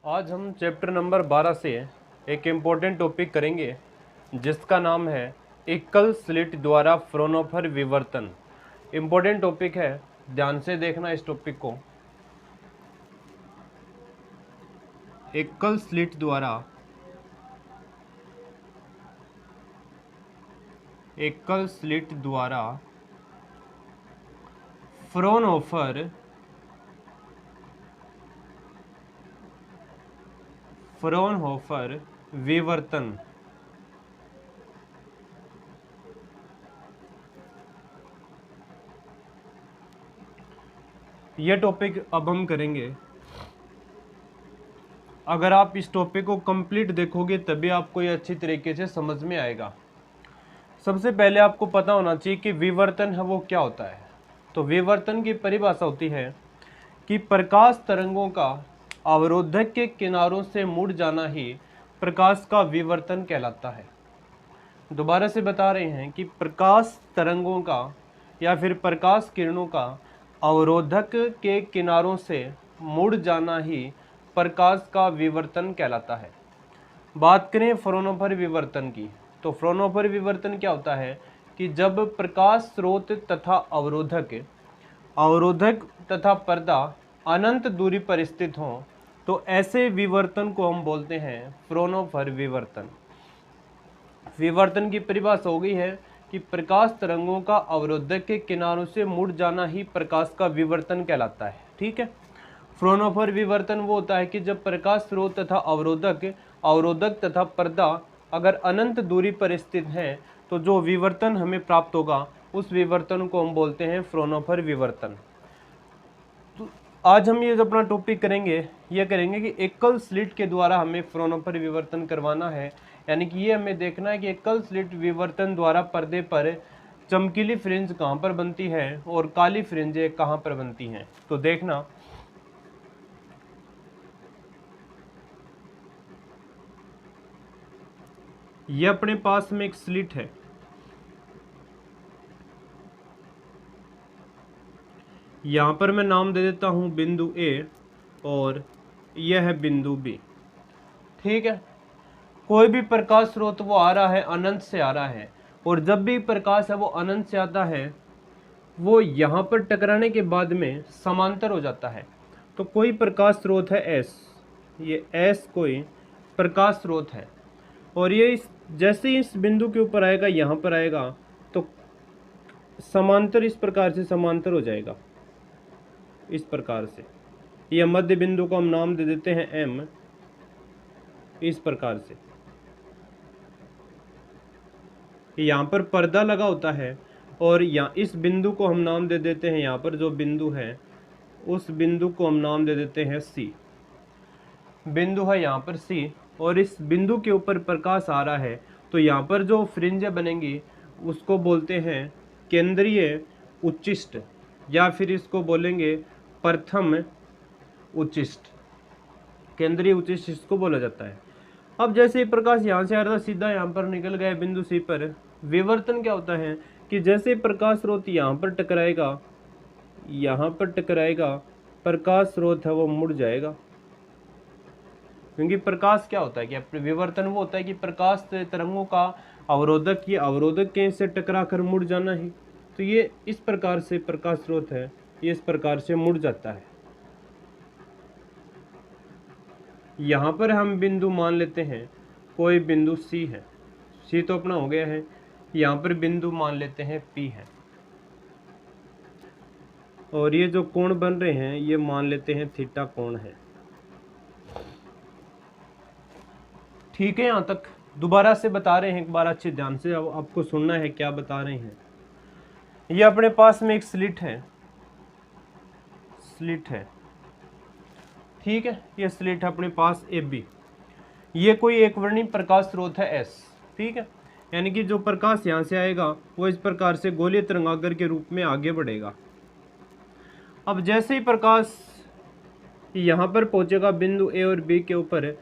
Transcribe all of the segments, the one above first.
आज हम chapter number 12 से एक इम्पोर्टेंट टॉपिक करेंगे जिसका नाम है एकल स्लिट द्वारा फ्रोनोफर विवर्तन। इम्पोर्टेंट टॉपिक है, ध्यान से देखना इस टॉपिक को। एकल स्लिट द्वारा फ्रोनहोफर विवर्तन। यह टॉपिक अब हम करेंगे। अगर आप इस टॉपिक को कंप्लीट देखोगे तभी आपको ये अच्छी तरीके से समझ में आएगा। सबसे पहले आपको पता होना चाहिए कि विवर्तन है वो क्या होता है। तो विवर्तन की परिभाषा होती है कि प्रकाश तरंगों का अवरोधक के किनारों से मुड़ जाना ही प्रकाश का विवर्तन कहलाता है। दोबारा से बता रहे हैं कि प्रकाश तरंगों का या फिर प्रकाश किरणों का अवरोधक के किनारों से मुड़ जाना ही प्रकाश का विवर्तन कहलाता है। बात करें फ्रोनोफर विवर्तन की, तो फ्रोनोफर विवर्तन क्या होता है कि जब प्रकाश स्रोत तथा अवरोधक तथा पर्दा अनंत दूरी पर स्थित हों तो ऐसे विवर्तन को हम बोलते हैं फ्रोनोफर विवर्तन। विवर्तन की परिभाषा हो गई है कि प्रकाश तरंगों का अवरोधक के किनारों से मुड़ जाना ही प्रकाश का विवर्तन कहलाता है। ठीक है। फ्रोनोफर विवर्तन वो होता है कि जब प्रकाश स्रोत तथा अवरोधक तथा पर्दा अगर अनंत दूरी पर स्थित है तो जो विवर्तन हमें प्राप्त होगा उस विवर्तन को हम बोलते हैं फ्रोनोफर विवर्तन। तो आज हम ये जो अपना टॉपिक करेंगे ये करेंगे कि एकल स्लिट के द्वारा हमें फ्रोनोफर विवर्तन करवाना है। यानी कि ये हमें देखना है कि एकल स्लिट विवर्तन द्वारा पर्दे पर चमकीली फ्रिंज कहाँ पर बनती है और काली फ्रिंजें कहाँ पर बनती हैं। तो देखना, ये अपने पास में एक स्लिट है। यहां पर मैं नाम दे देता हूं बिंदु ए और यह है बिंदु बी। ठीक है। कोई भी प्रकाश स्रोत वो आ रहा है, अनंत से आ रहा है, और जब भी प्रकाश है वो अनंत से आता है वो यहां पर टकराने के बाद में समांतर हो जाता है। तो कोई प्रकाश स्रोत है एस, ये एस कोई प्रकाश स्रोत है और ये जैसे ही इस बिंदु के ऊपर आएगा, यहाँ पर आएगा तो समांतर इस प्रकार से समांतर हो जाएगा। इस प्रकार से यह मध्य बिंदु को हम नाम दे देते हैं एम। इस प्रकार से यहाँ पर पर्दा लगा होता है और यहाँ इस बिंदु को हम नाम दे देते हैं, यहाँ पर जो बिंदु है उस बिंदु को हम नाम दे देते हैं सी। बिंदु है यहाँ पर सी और इस बिंदु के ऊपर प्रकाश आ रहा है तो यहाँ पर जो फ्रिंजें बनेंगी उसको बोलते हैं केंद्रीय उच्चिष्ट या फिर इसको बोलेंगे प्रथम उच्चिष्ट। केंद्रीय उच्चिष्ट इसको बोला जाता है। अब जैसे ही प्रकाश यहाँ से आ रहा था सीधा यहाँ पर निकल गया बिंदु सी पर। विवर्तन क्या होता है कि जैसे ही प्रकाश स्रोत यहाँ पर टकराएगा, प्रकाश स्रोत है वो मुड़ जाएगा। क्योंकि प्रकाश क्या होता है कि विवर्तन वो होता है कि प्रकाश तरंगों का अवरोधक के से टकरा कर मुड़ जाना ही। तो ये इस प्रकार से प्रकाश स्रोत है, ये इस प्रकार से मुड़ जाता है। यहाँ पर हम बिंदु मान लेते हैं कोई बिंदु सी है, सी तो अपना हो गया है। यहाँ पर बिंदु मान लेते हैं पी है और ये जो कोण बन रहे हैं ये मान लेते हैं थीटा कोण है। ठीक है। यहाँ तक दोबारा से बता रहे हैं, एक बार अच्छे ध्यान से अब आपको सुनना है क्या बता रहे हैं। ये अपने पास में एक स्लिट है। ठीक है। ये स्लिट है अपने पास ए बी। ये कोई एक वर्णी प्रकाश स्रोत है एस। ठीक है। यानी कि जो प्रकाश यहाँ से आएगा वो इस प्रकार से गोलीय तरंगाग्र के रूप में आगे बढ़ेगा। अब जैसे ही प्रकाश यहाँ पर पहुंचेगा बिंदु ए और बी के ऊपर,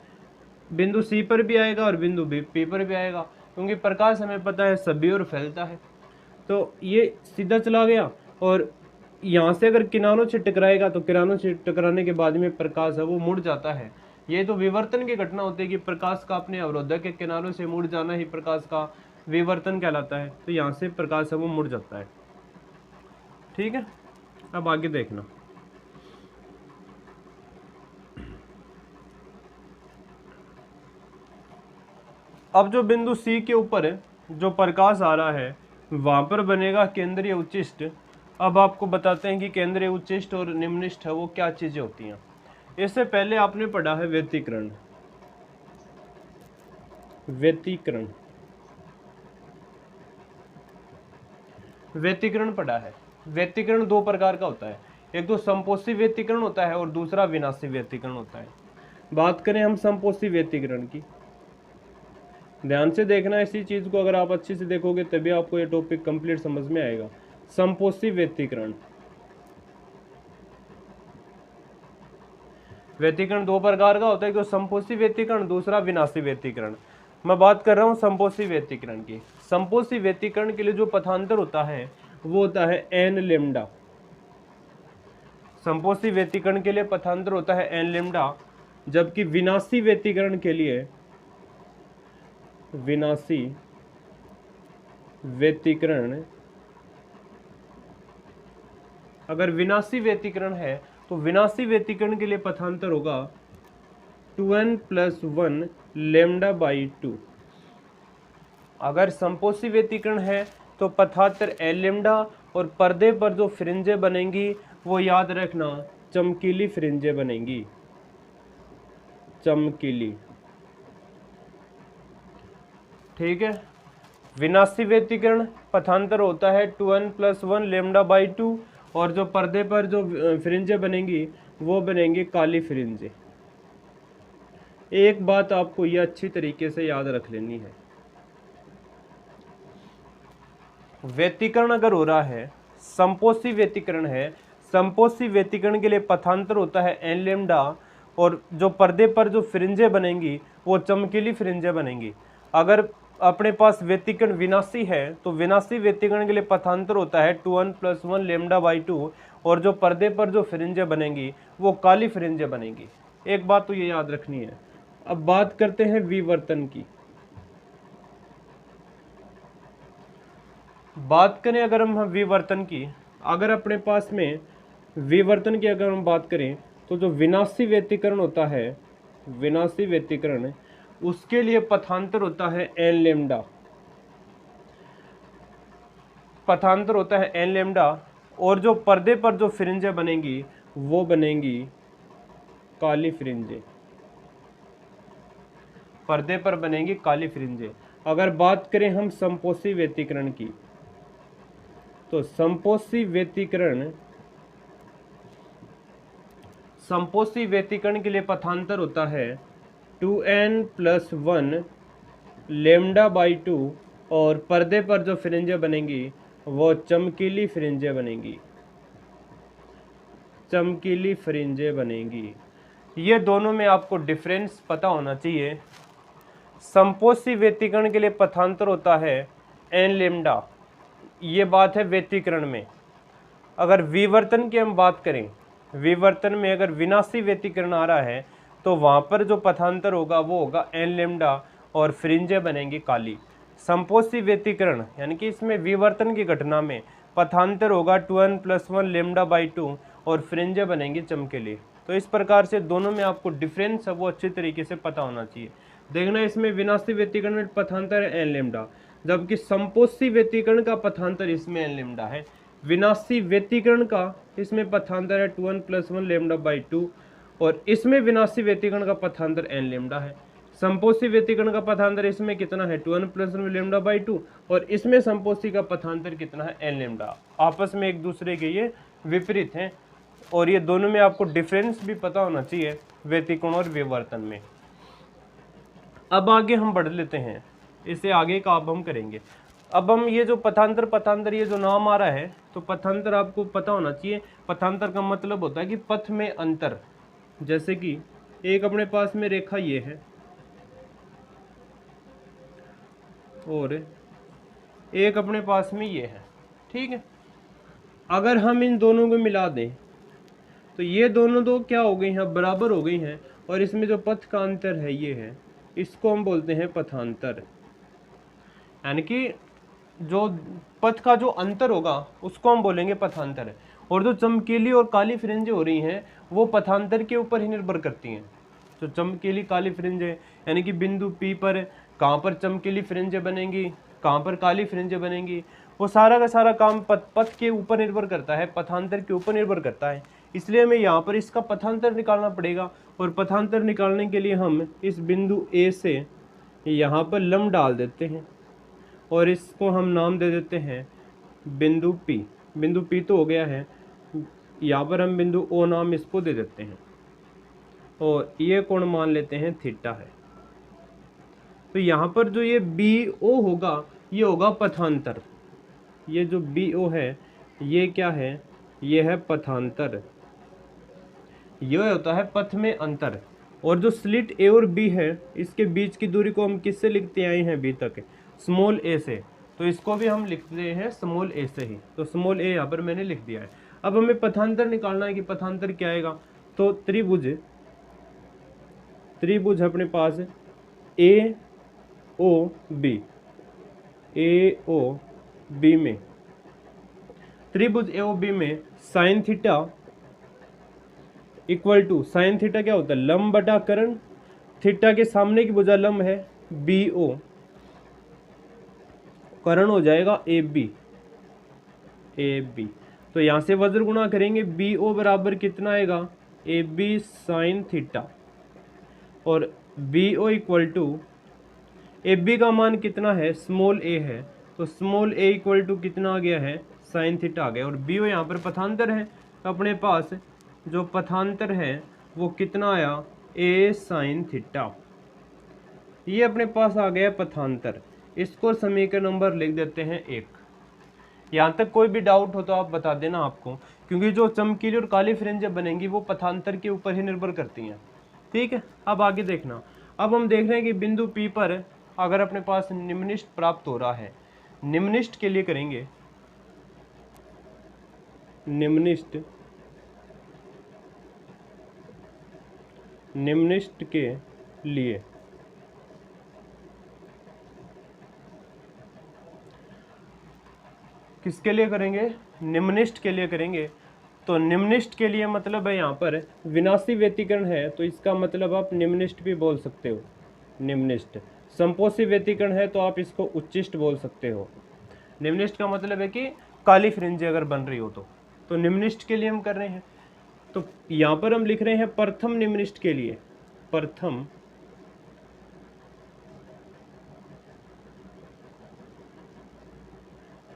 बिंदु सी पर भी आएगा और बिंदु बी पी पर भी आएगा, क्योंकि प्रकाश हमें पता है सभी ओर फैलता है। तो ये सीधा चला गया और यहाँ से अगर किनारों से टकराएगा तो किनारों से टकराने के बाद में प्रकाश है वो मुड़ जाता है। ये तो विवर्तन की घटना होती है कि प्रकाश का अपने अवरोधक के किनारों से मुड़ जाना ही प्रकाश का विवर्तन कहलाता है। तो यहाँ से प्रकाश है वो मुड़ जाता है। ठीक है, अब आगे देखना। अब जो बिंदु C के ऊपर जो प्रकाश आ रहा है वहां पर बनेगा केंद्रीय उच्चिष्ट। अब आपको बताते हैं कि केंद्रीय उच्चिष्ट और निम्निष्ठ है वो क्या चीजें होती हैं। इससे पहले आपने पढ़ा है व्यतिकरण। व्यतिकरण व्यतिकरण पढ़ा है। व्यतिकरण दो प्रकार का होता है, एक तो संपोषी व्यतिकरण होता है और दूसरा विनाशी व्यतिकरण होता है। बात करें हम संपोषी व्यतिकरण की, ध्यान से देखना इसी चीज को, अगर आप अच्छे से देखोगे तभी आपको ये टॉपिक कंप्लीट समझ में आएगा। संपोषी व्यतिकरण, व्यतिकरण दो प्रकार का होता है, एक तो संपोषी व्यतिकरण, दूसरा विनाशी व्यतिकरण। मैं बात कर रहा हूँ संपोषी व्यतिकरण की। संपोषी व्यतिकरण के लिए जो पथांतर होता है वो होता है एन लेम्डा। संपोषी व्यतिकरण के लिए पथांतर होता है एन लेम्डा, जबकि विनाशी व्यतिकरण के लिए, विनाशी व्यतिकरण, अगर विनाशी व्यतिकरण है तो विनाशी व्यतिकरण के लिए पथांतर होगा 2n+1 लेम्डा बाई 2। अगर संपोषी व्यतिकरण है तो पथांतर एल लेम्डा, और पर्दे पर जो फ्रिंजें बनेंगी वो याद रखना चमकीली फ्रिंजें बनेंगी, चमकीली। ठीक है, विनाशी व्यतिकरण पथांतर होता है 2n+1 लेम्डा बाई 2, और जो पर्दे पर जो फ्रिंजें बनेंगी वो बनेंगी काली फ्रिंजें। एक बात आपको ये अच्छी तरीके से याद रख लेनी है, व्यतिकरण अगर हो रहा है, संपोषी व्यतिकरण है, संपोषी व्यतिकरण के लिए पथांतर होता है एन लेम्डा, और जो पर्दे पर जो फ्रिंजें बनेंगी वो चमकीली फ्रिंजें बनेंगी। अगर अपने पास व्यतिकरण विनाशी है तो विनाशी व्यतिकरण के लिए पथांतर होता है 2n+1 लेम्डा बाई 2, और जो पर्दे पर जो फ्रिंजें बनेंगी वो काली फ्रिंजें बनेंगी। एक बात तो ये याद रखनी है। अब बात करते हैं विवर्तन की। बात करें अगर हम विवर्तन की, अगर अपने पास में विवर्तन की अगर हम बात करें तो जो विनाशी व्यतिकरण होता है, विनाशी व्यतिकरण, उसके लिए पथांतर होता है एन लेम्डा, पथांतर होता है एन लेम्डा, और जो पर्दे पर जो फ्रिंजें बनेंगी वो बनेंगी काली फ्रिंजें, पर्दे पर बनेंगी काली फ्रिंजें। अगर बात करें हम संपोषी व्यतिकरण की तो संपोषी व्यतिकरण, संपोषी व्यतिकरण के लिए पथांतर होता है 2n+1 लेम्डा बाई 2, और पर्दे पर जो फ्रिंजें बनेंगी वो चमकीली फ्रिंजें बनेंगी, चमकीली फ्रिंजें बनेंगी। ये दोनों में आपको डिफरेंस पता होना चाहिए। संपोषी व्यतिकरण के लिए पथांतर होता है एन लेम्डा, ये बात है व्यतिकरण में। अगर विवर्तन की हम बात करें, विवर्तन में अगर विनाशी व्यतिकरण आ रहा है तो वहाँ पर जो पथांतर होगा वो होगा एन लेम्डा, और फ्रिंजें बनेंगी काली। संपोषी व्यतिकरण यानी कि इसमें विवर्तन की घटना में पथांतर होगा 2n+1 लेम्डा बाई 2, और फ्रिंजें बनेंगी चमकीली। तो इस प्रकार से दोनों में आपको डिफरेंस है वो अच्छी तरीके से पता होना चाहिए। देखना, इसमें विनाशी व्यतिकरण में पथांतर है एन लेम्डा, जबकि संपोषी व्यतिकरण का पथांतर इसमें एन लेम्डा है। विनाशी व्यतिकरण का इसमें पथांतर है 2n+1 लेम्डा बाई 2, और इसमें विनाशी व्यतिकरण का पथांतर एन लेम्डा है। संपोषी व्यतिकरण का पथांतर इसमें कितना है 2n+1 लेम्डा बाई 2, और इसमें संपोषी का पथांतर कितना है एन लेम्डा। आपस में एक दूसरे के ये विपरीत हैं, और ये दोनों में आपको डिफरेंस भी पता होना चाहिए व्यतिकरण और विवर्तन में। अब आगे हम बढ़ लेते हैं, इससे आगे का अब हम करेंगे। अब हम ये जो पथांतर ये जो नाम आ रहा है, तो पथांतर आपको पता होना चाहिए। पथांतर का मतलब होता है कि पथ में अंतर। जैसे कि एक अपने पास में रेखा ये है और एक अपने पास में ये है, ठीक है। अगर हम इन दोनों को मिला दें तो ये दोनों दो क्या हो गई हैं, बराबर हो गई हैं, और इसमें जो पथ का अंतर है ये है, इसको हम बोलते हैं पथांतर। यानी कि जो पथ का जो अंतर होगा उसको हम बोलेंगे पथांतर। और जो चमकीली और काली फ्रिंजें हो रही हैं वो पथांतर के ऊपर ही निर्भर करती हैं। जो चमकीली काली फ्रिंज है यानी कि बिंदु P पर कहाँ पर चमकीली फ्रिंजें बनेंगी, कहाँ पर काली फ्रिंजें बनेंगी, वो सारा का सारा काम पथ के ऊपर निर्भर करता है, पथांतर के ऊपर निर्भर करता है। इसलिए हमें यहाँ पर इसका पथांतर निकालना पड़ेगा। और पथांतर निकालने के लिए हम इस बिंदु A से यहाँ पर लंब डाल देते हैं और इसको हम नाम दे देते हैं बिंदु P। बिंदु P तो हो गया है, यहाँ पर हम बिंदु O नाम इसको दे देते हैं और ये कोण मान लेते हैं थीटा है। तो यहाँ पर जो ये BO होगा ये होगा पथांतर। ये जो BO है ये क्या है, ये है पथांतर, ये होता है पथ में अंतर। और जो स्लिट A और B है इसके बीच की दूरी को हम किससे लिखते आए हैं अभी तक, स्मॉल a से, तो इसको भी हम लिखते हैं स्मॉल a से ही। तो स्मॉल a यहाँ पर मैंने लिख दिया है। अब हमें पथांतर निकालना है कि पथांतर क्या आएगा। तो त्रिभुज अपने पास AOB में, त्रिभुज AOB में sine theta equal to, sine theta क्या होता है, लंब बटा कर्ण। थीटा के सामने की भुजा लंब है BO, कर्ण हो जाएगा AB। तो यहां से वज्र गुणा करेंगे, BO बराबर कितना आएगा, AB साइन थीटा। और BO इक्वल टू, AB का मान कितना है, स्मॉल a है, तो स्मॉल a इक्वल टू कितना आ गया है, साइन थीटा आ गया। और BO यहाँ पर पथांतर है, तो अपने पास जो पथांतर है वो कितना आया, A साइन थीटा। ये अपने पास आ गया पथांतर। इसको समीकरण नंबर लिख देते हैं 1। यहाँ तक कोई भी डाउट हो तो आप बता देना आपको, क्योंकि जो चमकीली और काली फ्रिंजें बनेंगी वो पथांतर के ऊपर ही निर्भर करती हैं। ठीक है, अब आगे देखना। अब हम देख रहे हैं कि बिंदु P पर अगर अपने पास निम्नलिखित प्राप्त हो रहा है, निम्नलिखित के लिए करेंगे, निम्नलिखित के लिए किसके लिए करेंगे, निम्नलिखित के लिए करेंगे। तो निम्नलिखित के लिए मतलब है यहाँ पर विनाशी व्यतिकरण है, तो इसका मतलब आप निम्नलिखित भी बोल सकते हो, निम्नलिखित। संपोषी व्यतिकरण है तो आप इसको उच्चिष्ट बोल सकते हो। निम्नलिखित का मतलब है कि काली फ्रिंज अगर बन रही हो तो निम्नलिखित के लिए हम कर रहे हैं। तो यहाँ पर हम लिख रहे हैं प्रथम निम्नलिखित के लिए,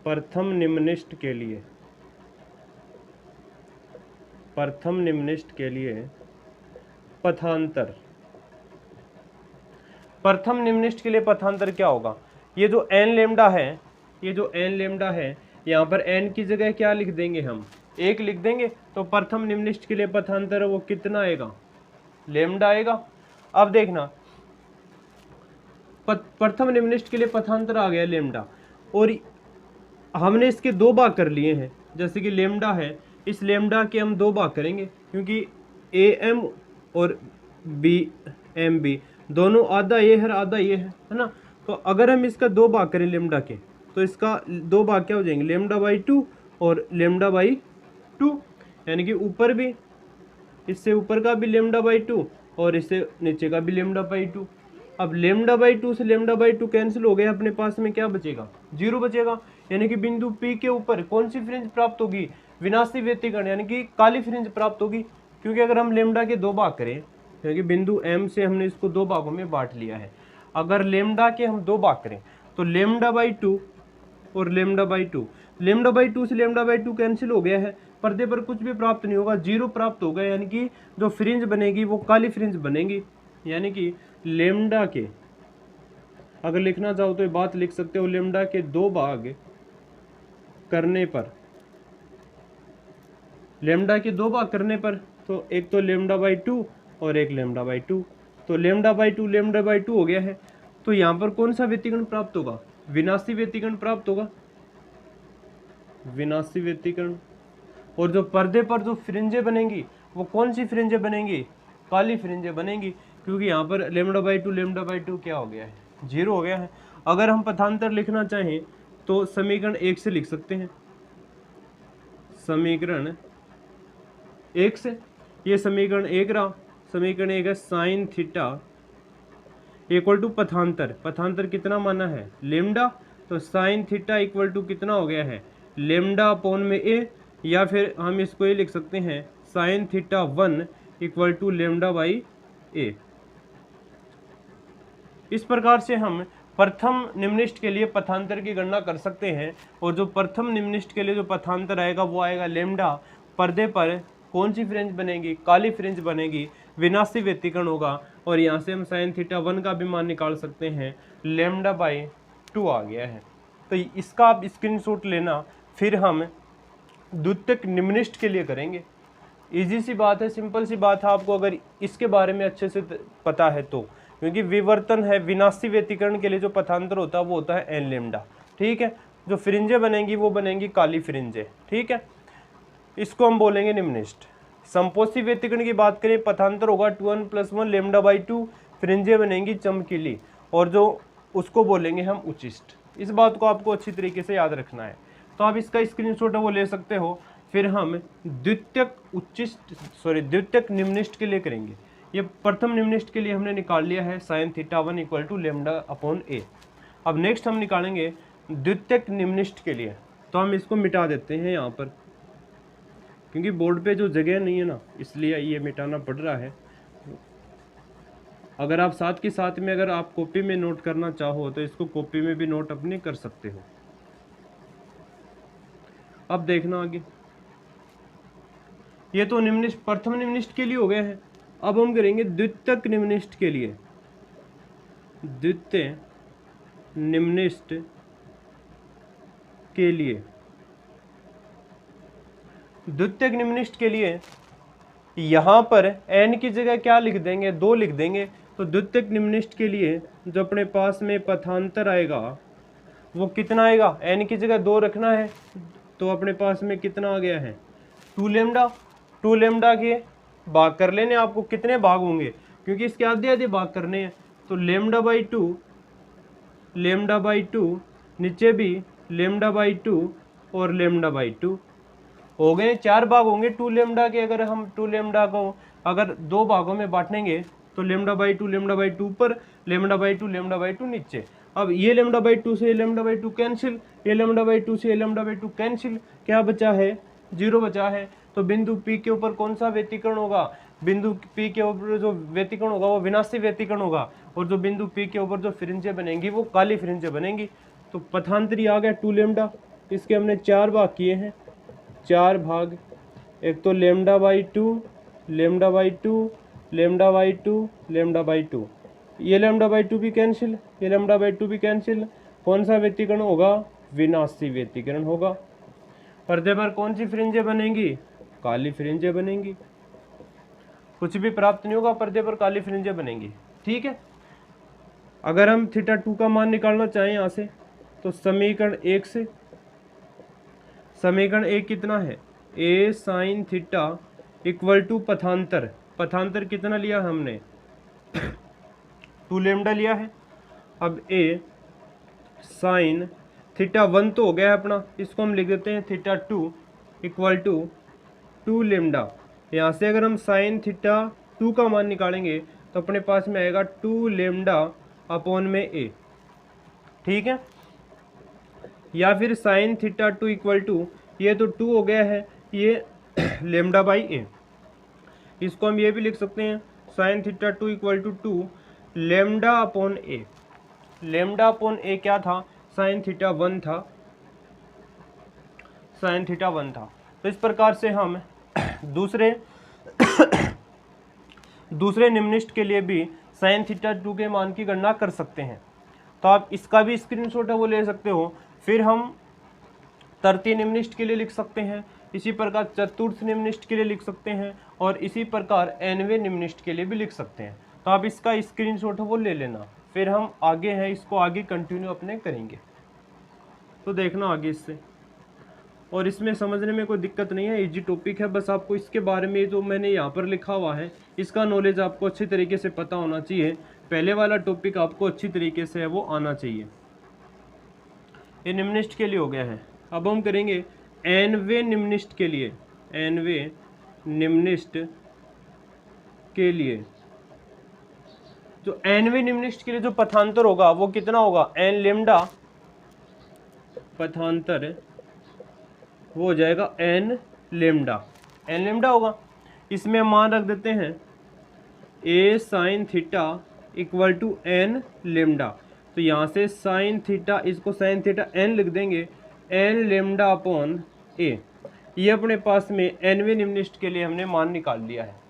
प्रथम निम्नलिखित के लिए, प्रथम निम्नलिखित के लिए पथांतर। प्रथम निम्नलिखित के लिए पथांतर क्या होगा, ये जो n लेम्डा है, ये जो n लेम्डा है, यहाँ पर n की जगह क्या लिख देंगे हम, 1 लिख देंगे। तो प्रथम निम्नलिखित के लिए पथांतर है वो कितना आएगा, लेम्डा आएगा। अब देखना, प्रथम निम्नलिखित के लिए पथांतर आ गया लेम्डा, और हमने इसके 2 भाग कर लिए हैं। जैसे कि लेम्डा है, इस लेम्डा के हम 2 भाग करेंगे, क्योंकि AM और BMB दोनों आधा ये है आधा ये है ना। तो अगर हम इसका 2 भाग करें लेम्डा के, तो इसका 2 भाग क्या हो जाएंगे, लेम्डा बाई 2 और लेम्डा बाई 2, यानी कि ऊपर भी, इससे ऊपर का भी लेम्डा बाई 2 और इससे नीचे का भी लेम्डा बाई 2। अब लेम्डा बाई 2 से लेम्डा बाई 2 कैंसिल हो गया, अपने पास में क्या बचेगा, 0 बचेगा। यानी कि बिंदु P के ऊपर कौन सी फ्रिंज प्राप्त होगी, विनाशी व्यतिकरण यानी कि काली फ्रिंज प्राप्त होगी। क्योंकि अगर हम लेम्डा के 2 भाग करें, क्योंकि बिंदु M से हमने इसको 2 भागों में बांट लिया है, अगर लेम्डा के हम 2 भाग करें तो लेम्डा बाई 2 और लेम्डा बाई 2, लेम्डा बाई 2 से लेम्डा बाई 2 कैंसिल हो गया है, पर्दे पर कुछ भी प्राप्त नहीं होगा, 0 प्राप्त होगा। यानी कि जो फ्रिंज बनेगी वो काली फ्रिंज बनेगी। यानी कि लेम्डा के, अगर लिखना चाहो तो ये बात लिख सकते हो, लेम्डा के 2 भाग करने पर, लेम्डा के 2 भाग करने पर, तो एक तो लेम्डा बाई 2 और एक लेम्डा बाई 2, तो लेम्डा बाई 2 हो गया है। तो यहाँ पर कौन सा व्यतिकरण प्राप्त होगा, विनाशी व्यतिकरण प्राप्त होगा, विनाशी व्यतिकरण। और जो पर्दे पर जो फ्रिंजें बनेंगी वो कौन सी फ्रिंजें बनेंगी, काली फ्रिंजें बनेंगी, क्योंकि यहाँ पर λ/2 क्या हो गया है, 0 हो गया है। अगर हम पथांतर लिखना चाहें तो समीकरण 1 से लिख सकते हैं। समीकरण 1 से, ये समीकरण 1 रहा। समीकरण 1 है साइन थीटा इक्वल टू पथांतर, पथांतर कितना माना है लेमडा, तो साइन थीटा इक्वल टू कितना हो गया है लेमडा अपॉन में ए, या फिर हम इसको ये लिख सकते हैं sine theta 1 equal to lambda by a. इस प्रकार से हम प्रथम निम्निष्ठ के लिए पथांतर की गणना कर सकते हैं, और जो प्रथम निम्निष्ठ के लिए जो पथांतर आएगा वो आएगा लेमडा। पर्दे पर कौन सी फ्रिंज बनेगी, काली फ्रिंज बनेगी, विनाशी व्यतिकरण होगा, और यहाँ से हम साइन थीटा 1 का भी मान निकाल सकते हैं, λ/2 आ गया है। तो इसका आप स्क्रीनशॉट लेना, फिर हम द्वितीयक निम्निष्ठ के लिए करेंगे। इजी सी बात है, सिंपल सी बात है, आपको अगर इसके बारे में अच्छे से पता है तो, क्योंकि विवर्तन है, विनाशी व्यतिकरण के लिए जो पथांतर होता है वो होता है एन लेमडा। ठीक है, जो फ्रिंजें बनेंगी वो बनेंगी काली फ्रिंजें। ठीक है, इसको हम बोलेंगे निम्निष्ठ। संपोषी व्यतिकरण की बात करें, पथांतर होगा 2n + 1 λ/2, फ्रिंजें बनेंगी चमकीली, और जो उसको बोलेंगे हम उच्चिष्ट। इस बात को आपको अच्छी तरीके से याद रखना है, तो आप इसका स्क्रीनशॉट है वो ले सकते हो। फिर हम द्वितीयक निम्निष्ठ के लिए करेंगे। ये प्रथम निम्निष्ठ के लिए हमने निकाल लिया है sign theta 1 equal to λ/a। अब नेक्स्ट हम निकालेंगे द्वितीयक निम्निष्ठ के लिए, तो हम इसको मिटा देते हैं यहाँ पर, क्योंकि बोर्ड पे जो जगह नहीं है ना, इसलिए ये मिटाना पड़ रहा है। अगर आप साथ के साथ में अगर आप कॉपी में नोट करना चाहो तो इसको कॉपी में भी नोट अपने कर सकते हो। अब देखना आगे, ये तो निम्निष्ठ प्रथम निम्निष्ठ के लिए हो गया है। अब हम करेंगे द्वितीयक निम्निष्ठ के लिए। द्वितीय निम्निष्ठ के लिए, द्वितीयक निम्निष्ठ के लिए यहाँ पर n की जगह क्या लिख देंगे, 2 लिख देंगे। तो द्वितीयक निम्निष्ठ के लिए जो अपने पास में पथांतर आएगा वो कितना आएगा, n की जगह 2 रखना है, तो अपने पास में कितना आ गया है 2 लेमडा। 2 लेमडा के भाग कर लेने, आपको कितने भाग होंगे, क्योंकि इसके आधे आधे भाग करने हैं, तो λ/2 नीचे भी λ/2 और λ/2 हो गए, 4 भाग होंगे 2 लेमडा के। अगर हम 2 लेमडा को अगर 2 भागों में बांटेंगे तो λ/2 ऊपर, λ/2 नीचे। अब ये λ/2 से λ/2 कैंसिल, ये λ/2 से λ/2 कैंसिल, क्या बचा है 0 बचा है। तो बिंदु P के ऊपर कौन सा व्यतिकरण होगा, बिंदु P के ऊपर जो व्यतिकरण होगा वो विनाशी व्यतिकरण होगा, और जो बिंदु P के ऊपर जो फ्रिंजें बनेंगी वो काली फ्रिंजें बनेंगी। तो पथांतरी आ गया 2 लेमडा, इसके हमने 4 भाग किए हैं, 4 भाग, एक तो λ/2 λ/2 λ/2 λ/2, ये λ/2 भी कैंसिल, ये λ/2 भी कैंसिल। कौन सा व्यतिकरण होगा, विनाशी व्यतिकरण होगा। पर्दे पर कौन सी फ्रिंजें बनेंगी, काली फ्रिंजें बनेंगी। कुछ भी प्राप्त नहीं होगा, पर्दे पर काली फ्रिंजें बनेंगी। ठीक है, अगर हम थीटा 2 का मान निकालना चाहें यहाँ से, तो समीकरण 1 से, समीकरण 1 कितना है, a sine theta equal to पथांतर, पथांतर कितना लिया हमने 2 लेमडा लिया है। अब a साइन थीटा 1 तो हो गया है अपना, इसको हम लिख देते हैं थीटा 2 इक्वल टू 2 लेमडा। यहाँ से अगर हम साइन थीटा 2 का मान निकालेंगे तो अपने पास में आएगा 2 लेमडा अपॉन में a। ठीक है, या फिर साइन थीटा 2 इक्वल टू, ये तो 2 हो गया है, ये λ/a, इसको हम ये भी लिख सकते हैं sine theta 2 equal to 2 lambda upon a। Lambda upon a क्या था, साइन थीटा 1 था, साइन थीटा 1 था। तो इस प्रकार से हम दूसरे निम्निष्ठ के लिए भी साइन थीटा 2 के मान की गणना कर सकते हैं। तो आप इसका भी स्क्रीनशॉट है वो ले सकते हो। फिर हम तृतीय निम्निष्ठ के लिए लिख सकते हैं, इसी प्रकार चतुर्थ निम्निष्ठ के लिए लिख सकते हैं, और इसी प्रकार nवें निम्निष्ठ के लिए भी लिख सकते हैं। तो आप इसका स्क्रीनशॉट है वो ले लेना, फिर हम आगे हैं इसको आगे कंटिन्यू अपने करेंगे। तो देखना आगे इससे, और इसमें समझने में कोई दिक्कत नहीं है, इजी टॉपिक है। बस आपको इसके बारे में जो मैंने यहाँ पर लिखा हुआ है इसका नॉलेज आपको अच्छी तरीके से पता होना चाहिए। पहले वाला टॉपिक आपको अच्छी तरीके से वो आना चाहिए। ये निम्नलिखित के लिए हो गया है। अब हम करेंगे एनवे निम्नलिखित के लिए। एनवे निम्नलिखित के लिए जो एनवे निम्नलिखित के लिए जो पथांतर होगा वो कितना होगा, एन लेमडा पथांतर वो हो जाएगा एन लेमडा। एन लेमडा होगा। इसमें मान रख देते हैं a sine theta equal to n lambda. तो यहाँ से साइन थीटा, इसको साइन थीटा एन लिख देंगे, एन लेमडा अपॉन ए। ये अपने पास में एनवे निम्नलिखित के लिए हमने मान निकाल लिया है।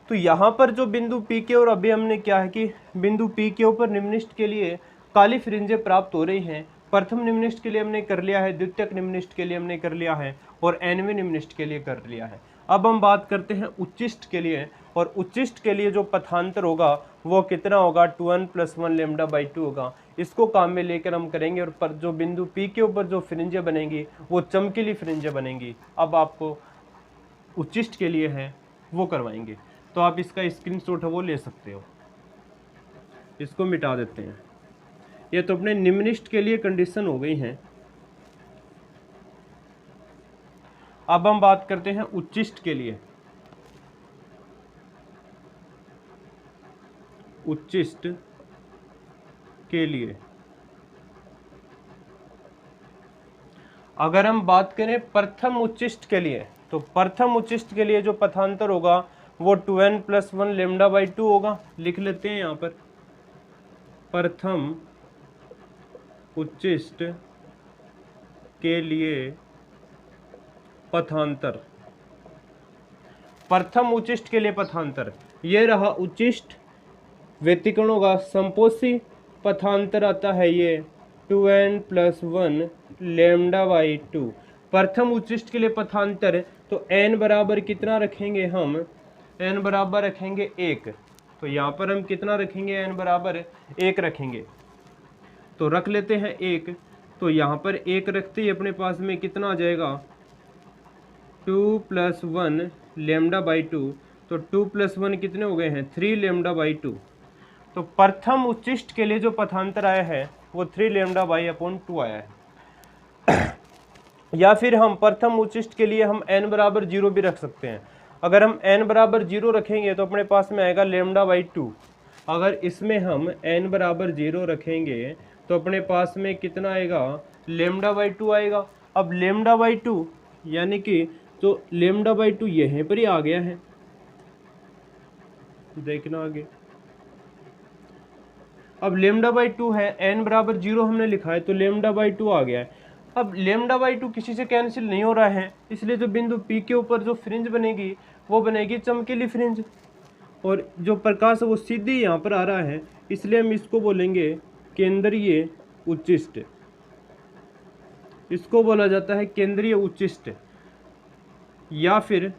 तो यहाँ पर जो बिंदु पी के और अभी हमने क्या है कि बिंदु पी के ऊपर निम्नलिखित के लिए काली फ्रिंजें प्राप्त हो रही हैं। प्रथम निम्नलिखित के लिए हमने कर लिया है, द्वितीयक निम्नलिखित के लिए हमने कर लिया है और एनवे निम्नलिखित के लिए कर लिया है। अब हम बात करते हैं उच्चिष्ट के लिए, और उच्चिष्ट के लिए जो पथांतर होगा वो कितना होगा, 2n + 1 लेमडा बाई 2 होगा। इसको काम में लेकर हम करेंगे और पर जो बिंदु पी के ऊपर जो फ्रिंजें बनेंगी वो चमकीली फ्रिंजें बनेंगी। अब आपको उच्चिष्ट के लिए है वो करवाएंगे, तो आप इसका स्क्रीनशॉट है वो ले सकते हो। इसको मिटा देते हैं। ये तो अपने निम्नलिखित के लिए कंडीशन हो गई हैं। अब हम बात करते हैं उच्चिष्ट के लिए। उच्चिष्ट के लिए अगर हम बात करें प्रथम उच्चिष्ट के लिए, तो प्रथम उच्चिष्ट के लिए जो पथांतर होगा वो 2n + 1 लेमडा बाई 2 होगा। लिख लेते हैं यहाँ पर प्रथम उच्चिष्ट के लिए पथांतर। प्रथम उच्चिष्ट के लिए पथांतर ये रहा उच्चिष्ट, व्यतिकरणों का संपोषी पथांतर आता है ये 2n + 1 लेमडा बाई 2। प्रथम उच्चिष्ट के लिए पथांतर, तो n बराबर कितना रखेंगे हम, n बराबर रखेंगे 1। तो यहाँ पर हम कितना रखेंगे, n बराबर 1 रखेंगे। तो रख लेते हैं 1। तो यहाँ पर 1 रखते ही अपने पास में कितना आ जाएगा, 2 + 1 लेमडा बाई 2। तो 2 + 1 कितने हो गए हैं, 3 लेमडा बाई 2। तो प्रथम उच्चिष्ट के लिए जो पथांतर आया है वो 3 लेमडा बाई अपॉन 2 आया है। या फिर हम प्रथम उच्चिष्ट के लिए हम n बराबर 0 भी रख सकते हैं। अगर हम n बराबर 0 रखेंगे तो अपने पास में आएगा लेमडा बाई 2। अगर इसमें हम n बराबर 0 रखेंगे तो अपने पास में कितना आएगा, लेमडा बाई 2 आएगा। अब लेमडा बाई 2 यानी कि तो लेमडा बाई 2 यहीं पर ही आ गया है, देखना आगे। अब लेमडा बाई 2 है, n बराबर 0 हमने लिखा है तो लेमडा बाई 2 आ गया है। अब लेमडा बाई 2 किसी से कैंसिल नहीं हो रहा है, इसलिए जो बिंदु P के ऊपर जो फ्रिंज बनेगी वो बनेगी चमकीली फ्रिंज, और जो प्रकाश है वो सीधी यहाँ पर आ रहा है, इसलिए हम इसको बोलेंगे केंद्रीय उच्चिष्ट। इसको बोला जाता है केंद्रीय उच्चिष्ट, या फिर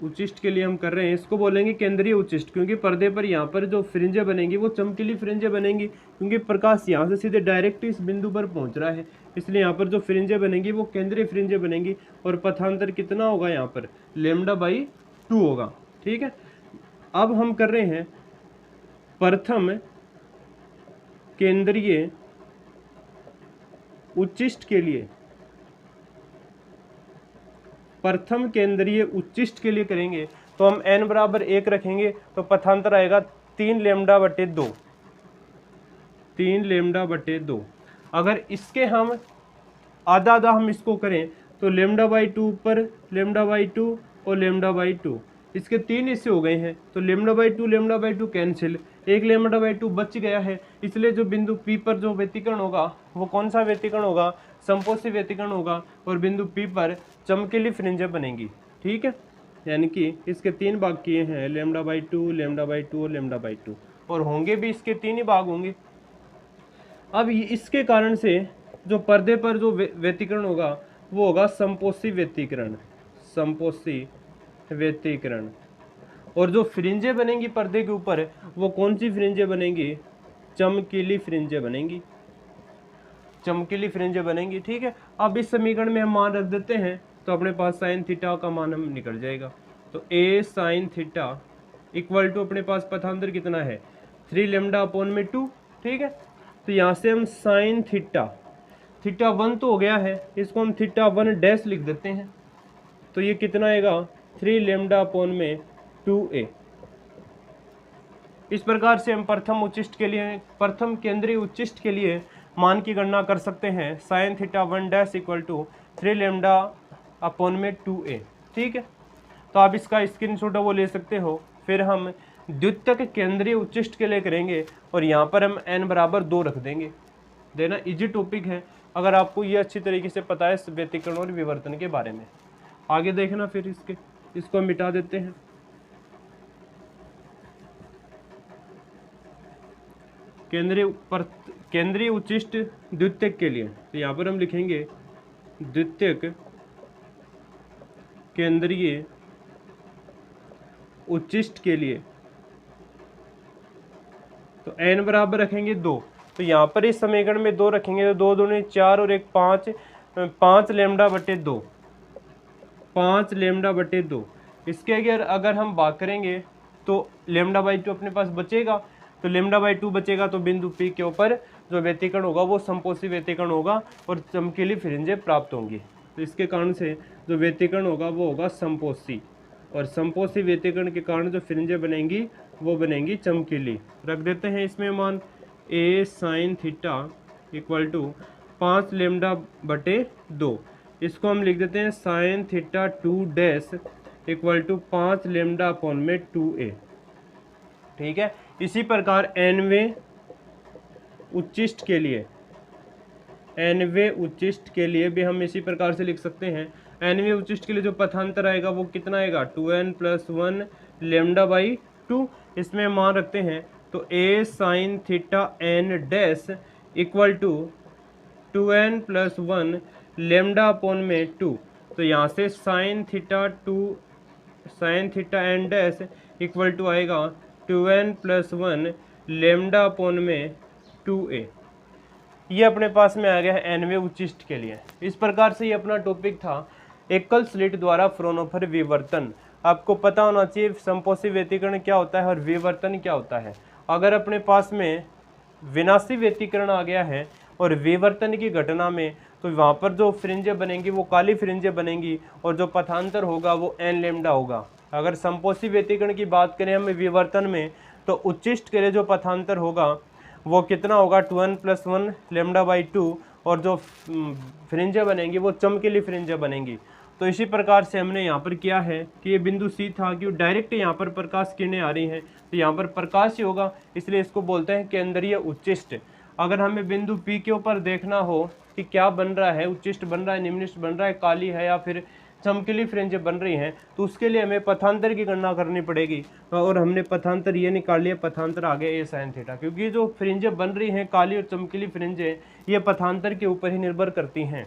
उच्चिष्ट के लिए हम कर रहे हैं इसको बोलेंगे केंद्रीय उच्चिष्ट, क्योंकि पर्दे पर यहाँ पर जो फ्रिंजें बनेंगी वो चमकीली फ्रिंजें बनेंगी, क्योंकि प्रकाश यहाँ से सीधे डायरेक्ट इस बिंदु पर पहुँच रहा है, इसलिए यहाँ पर जो फ्रिंजें बनेंगी वो केंद्रीय फ्रिंजें बनेंगी। और पथांतर कितना होगा यहाँ पर, लेमडा बाई 2 होगा। ठीक है। अब हम कर रहे हैं प्रथम केंद्रीय उच्चिष्ट के लिए। प्रथम केंद्रीय उच्चिष्ट के लिए करेंगे तो हम n बराबर 1 रखेंगे, तो पथांतर आएगा 3 लेमडा बटे 2। 3 लेमडा बटे 2। अगर इसके हम आधा आधा हम इसको करें तो लेमडा बाई 2 पर लेमडा बाई 2 और लेमडा बाई 2, इसके 3 हिस्से हो गए हैं। तो lambda by 2 cancel, 1 lambda by 2 बच गया है। इसलिए जो बिंदु P पर जो व्यतिकरण होगा वो कौन सा व्यतिकरण होगा, संपोषी व्यतिकरण होगा, और बिंदु P पर चमकीली फ्रिंजें बनेंगी। ठीक है। यानी कि इसके 3 भाग किए हैं, लेमडा बाई 2, लेमडा बाई 2 और लेमडा बाई 2, और होंगे भी इसके 3 ही भाग होंगे। अब इसके कारण से जो पर्दे पर जो व्यतिकरण होगा वो होगा संपोषी व्यतिकरण। संपोषी व्यतिकरण। और जो फ्रिंजें बनेंगी पर्दे के ऊपर वो कौन सी फ्रिंजें बनेंगी, चमकीली फ्रिंजें बनेंगी। चमकीली फ्रिंजें बनेंगी। ठीक है। अब इस समीकरण में हम मान रख देते हैं तो अपने पास साइन थीटा का मान हम निकल जाएगा। तो ए साइन थीटा इक्वल टू अपने पास पथांतर कितना है 3 लेमडा अपॉन में 2, ठीक है। तो यहाँ से हम साइन थीटा 1 तो हो गया है, इसको हम थीटा 1 डैश लिख देते हैं। तो ये कितना आएगा 3 लेमडा अपॉन में 2a। इस प्रकार से हम प्रथम केंद्रीय उच्चिष्ट के लिए मान की गणना कर सकते हैं। Sine theta 1 dash equal to 3 lambda upon में 2a, ठीक है। तो आप इसका स्क्रीनशॉट वो ले सकते हो। फिर हम द्वितीयक केंद्रीय उच्चिष्ट के लिए करेंगे और यहाँ पर हम n बराबर 2 रख देंगे। देना इजी टॉपिक है अगर आपको ये अच्छी तरीके से पता है व्यतिकरण और विवर्तन के बारे में। आगे देखना फिर इसको मिटा देते हैं। केंद्रीय उच्चिष्ट द्वितीयक के लिए, तो यहाँ पर हम लिखेंगे द्वितीयक केंद्रीय उच्चिष्ट के लिए। तो n बराबर रखेंगे 2। तो यहाँ पर इस समीकरण में 2 रखेंगे तो 2 दूनी 4 और 1 5 लेमडा बटे 2, 5 लेमडा बटे 2। इसके अगर हम बात करेंगे तो लेमडा बाई 2 अपने पास बचेगा। तो लेमडा बाई 2 बचेगा तो बिंदु P के ऊपर जो व्यतिकरण होगा वो समपोषी व्यतिकरण होगा और चमकीली फ्रिंजें प्राप्त होंगी। तो इसके कारण से जो व्यतिकरण होगा वो होगा समपोषी, और समपोषी व्यतिकरण के कारण जो फ्रिंजें बनेंगी वो बनेंगी चमकीली। रख देते हैं इसमें मान a sine theta equal to 5 lambda बटे 2। इसको हम लिख देते हैं sine theta 2 dash equal to 5 lambda upon में 2a, ठीक है। इसी प्रकार nवें उच्चिष्ट के लिए भी हम इसी प्रकार से लिख सकते हैं। nवें उच्चिष्ट के लिए जो पथांतर आएगा वो कितना आएगा 2n प्लस 1 लेमडा बाई 2। इसमें मान रखते हैं तो a sine theta n dash equal to 2n plus 1 lambda upon में 2। तो यहाँ से sine theta n dash equal to आएगा 2n प्लस 1 लेमडा अपॉन में 2a। ये अपने पास में आ गया है nवें उच्चिष्ट के लिए। इस प्रकार से ये अपना टॉपिक था एकल स्लिट द्वारा फ्रोनहोफर विवर्तन। आपको पता होना चाहिए समपोषी व्यतिकरण क्या होता है और विवर्तन क्या होता है। अगर अपने पास में विनाशी व्यतिकरण आ गया है और विवर्तन की घटना में, तो वहाँ पर जो फ्रिंजें बनेंगी वो काली फ्रिंजें बनेंगी और जो पथांतर होगा वो n लेमडा होगा। अगर समपोषी व्यतिकरण की बात करें हम विवर्तन में, तो उच्चिष्ट के लिए जो पथांतर होगा वो कितना होगा 2n प्लस 1 लेमडा बाई 2, और जो फ्रिंजें बनेंगी वो चमकीली फ्रिंजें बनेंगी। तो इसी प्रकार से हमने यहाँ पर किया है कि ये बिंदु C था कि डायरेक्ट यहाँ पर प्रकाश किरणें आ रही हैं, तो यहाँ पर प्रकाश ही होगा, इसलिए इसको बोलते हैं केंद्रीय उच्चिष्ट। अगर हमें बिंदु P के ऊपर देखना हो कि क्या बन रहा है, उच्चिष्ट बन रहा है, निम्निष्ट बन रहा है, काली है या फिर चमकीली फ्रिंजें बन रही हैं, तो उसके लिए हमें पथांतर की गणना करनी पड़ेगी। और हमने पथांतर ये निकाल लिया, पथांतर आ गया a साइन थीटा, क्योंकि जो फ्रिंजें बन रही हैं काली और चमकीली फ्रिंजें ये पथांतर के ऊपर ही निर्भर करती हैं।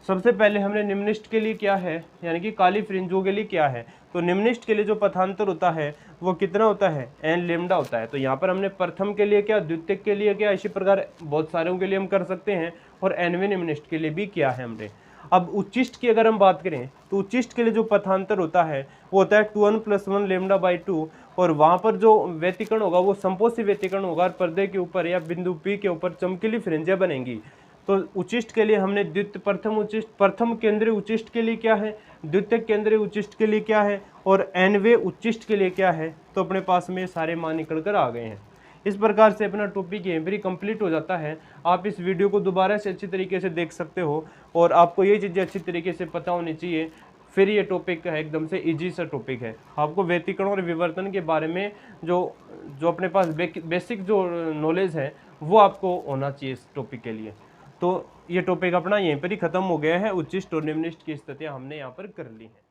सबसे पहले हमने निम्निष्ट के लिए क्या है, यानी कि काली फ्रिंजों के लिए क्या है, तो निम्निष्ट के लिए जो पथांतर होता है वो कितना होता है n लेमडा होता है। तो यहाँ पर हमने प्रथम के लिए क्या, द्वितीयक के लिए क्या, इसी प्रकार बहुत सारों के लिए हम कर सकते हैं, और nवें निम्निष्ट के लिए भी किया है हमने। अब उच्चिष्ट की अगर हम बात करें तो उच्चिष्ट के लिए जो पथांतर होता है वो होता है 2n प्लस 1 लेमडा बाई 2, और वहाँ पर जो व्यतिकरण होगा वो समपोषी व्यतिकरण होगा और पर्दे के ऊपर या बिंदु P के ऊपर चमकीली फ्रिंजें बनेंगी। तो उच्चिष्ट के लिए हमने प्रथम केंद्रीय उच्चिष्ट के लिए क्या है, द्वितीयक केंद्रीय उच्चिष्ट के लिए क्या है, और nवें उच्चिष्ट के लिए क्या है। तो अपने पास में सारे मान निकल कर आ गए हैं। इस प्रकार से अपना टॉपिक यहीं पर ही कंप्लीट हो जाता है। आप इस वीडियो को दोबारा से अच्छी तरीके से देख सकते हो, और आपको ये चीज़ें अच्छी तरीके से पता होनी चाहिए। फिर ये टॉपिक है एकदम से इजी सा टॉपिक है। आपको व्यतिकरण और विवर्तन के बारे में जो अपने पास बेसिक जो नॉलेज है वो आपको होना चाहिए इस टॉपिक के लिए। तो ये टॉपिक अपना यहीं पर ही ख़त्म हो गया है। उच्चिष्ट और निम्निष्ट की स्थितियाँ हमने यहाँ पर कर ली हैं।